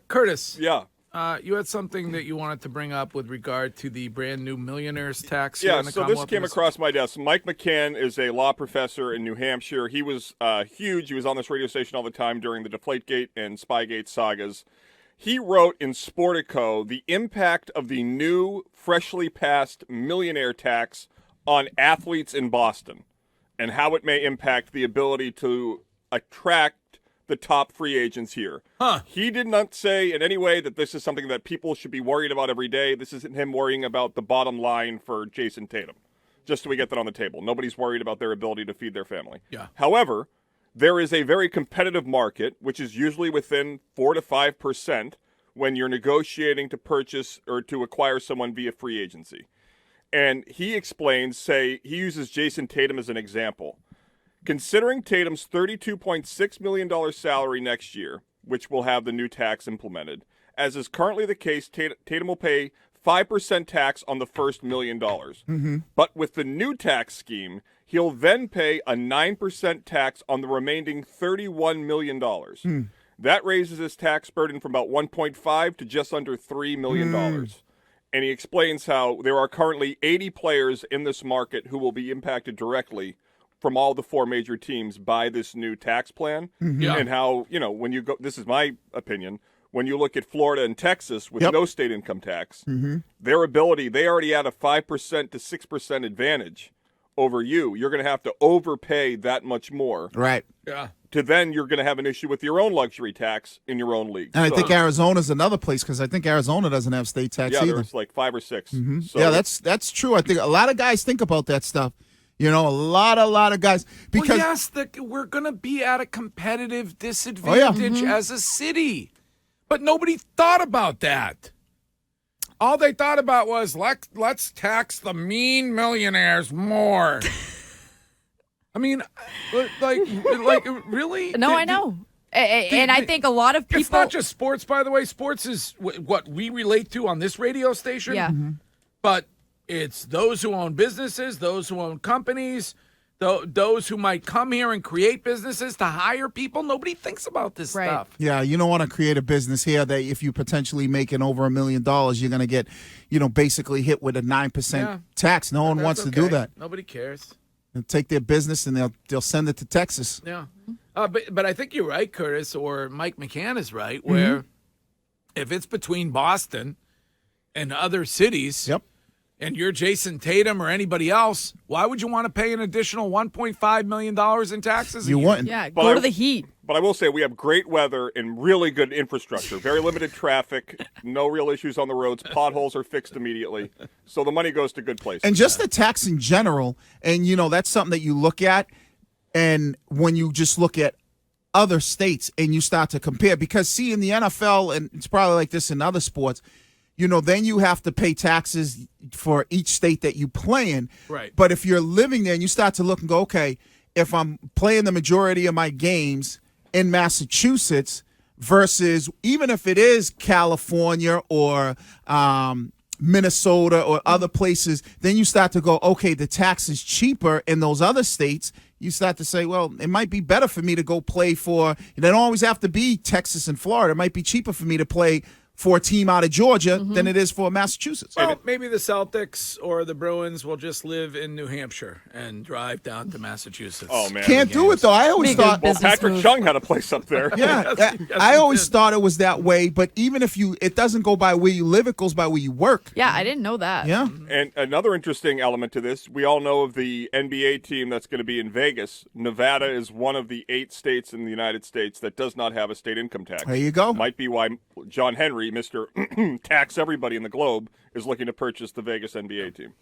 Curtis, Yeah. you had something that you wanted to bring up with regard to the brand new Millionaire's Tax here in the So this Commonwealth came of across my desk. Mike McCann is a law professor in New Hampshire. He was huge. He was on this radio station all the time during the Deflategate and Spygate sagas. He wrote in Sportico the impact of the new, freshly passed millionaire tax on athletes in Boston and how it may impact the ability to attract the top free agents here. He did not say in any way that this is something that people should be worried about every day. This isn't him worrying about the bottom line for Jason Tatum. Just so we get that on the table. Nobody's worried about their ability to feed their family. Yeah. However, there is a very competitive market, which is usually within 4 to 5% when you're negotiating to purchase or to acquire someone via free agency. And he explains, he uses Jason Tatum as an example. Considering Tatum's $32.6 million salary next year, which will have the new tax implemented, as is currently the case, Tatum will pay 5% tax on the first $1 million. Mm-hmm. But with the new tax scheme, he'll then pay a 9% tax on the remaining $31 million. That raises his tax burden from about $1.5 to just under $3 million. And he explains how there are currently 80 players in this market who will be impacted directly from all the 4 major teams by this new tax plan. Yeah. And how, when you go, this is my opinion, when you look at Florida and Texas with no state income tax, their ability, they already had a 5% to 6% advantage over you. You're going to have to overpay that much more. Right. Yeah. To then you're going to have an issue with your own luxury tax in your own league. And I think Arizona's another place because I think Arizona doesn't have state tax either. There's like 5 or 6. So, Yeah, that's true. I think a lot of guys think about that stuff. A lot of guys. Because well, yes, we're going to be at a competitive disadvantage as a city. But nobody thought about that. All they thought about was, let's tax the mean millionaires more. I mean, like really? No, I know. And I think a lot of people... It's not just sports, by the way. Sports is what we relate to on this radio station. Yeah. But it's those who own businesses, those who own companies, those who might come here and create businesses to hire people. Nobody thinks about this stuff. Yeah, you don't want to create a business here that if you potentially making over $1 million, you're going to get, basically hit with a 9% tax. No one wants to do that. Nobody cares. They'll take their business and they'll send it to Texas. Yeah. But I think you're right, Curtis, or Mike McCann is right, where if it's between Boston and other cities, and you're Jason Tatum or anybody else, why would you want to pay an additional $1.5 million in taxes? You wouldn't. Yeah, go to the heat. But I will say we have great weather and really good infrastructure. Very limited traffic, no real issues on the roads. Potholes are fixed immediately. So the money goes to good places. And just the tax in general, and, that's something that you look at, and when you just look at other states and you start to compare, because, see, in the NFL, and it's probably like this in other sports, then you have to pay taxes for each state that you play in. Right. But if you're living there and you start to look and go, okay, if I'm playing the majority of my games in Massachusetts versus even if it is California or Minnesota or other places, then you start to go, okay, the tax is cheaper in those other states. You start to say, well, it might be better for me to go play for, they don't always have to be Texas and Florida. It might be cheaper for me to play for a team out of Georgia than it is for Massachusetts. Well, maybe the Celtics or the Bruins will just live in New Hampshire and drive down to Massachusetts. Oh, man. Can't do it, though. I always thought... Well, Patrick Chung had a place up there. Yeah, I always thought it was that way, but even if it doesn't go by where you live, it goes by where you work. Yeah, I didn't know that. Yeah. And another interesting element to this, we all know of the NBA team that's going to be in Vegas. Nevada is one of the 8 states in the United States that does not have a state income tax. There you go. Might be why John Henry, Mr. Tax Everybody in the Globe, is looking to purchase the Vegas NBA team.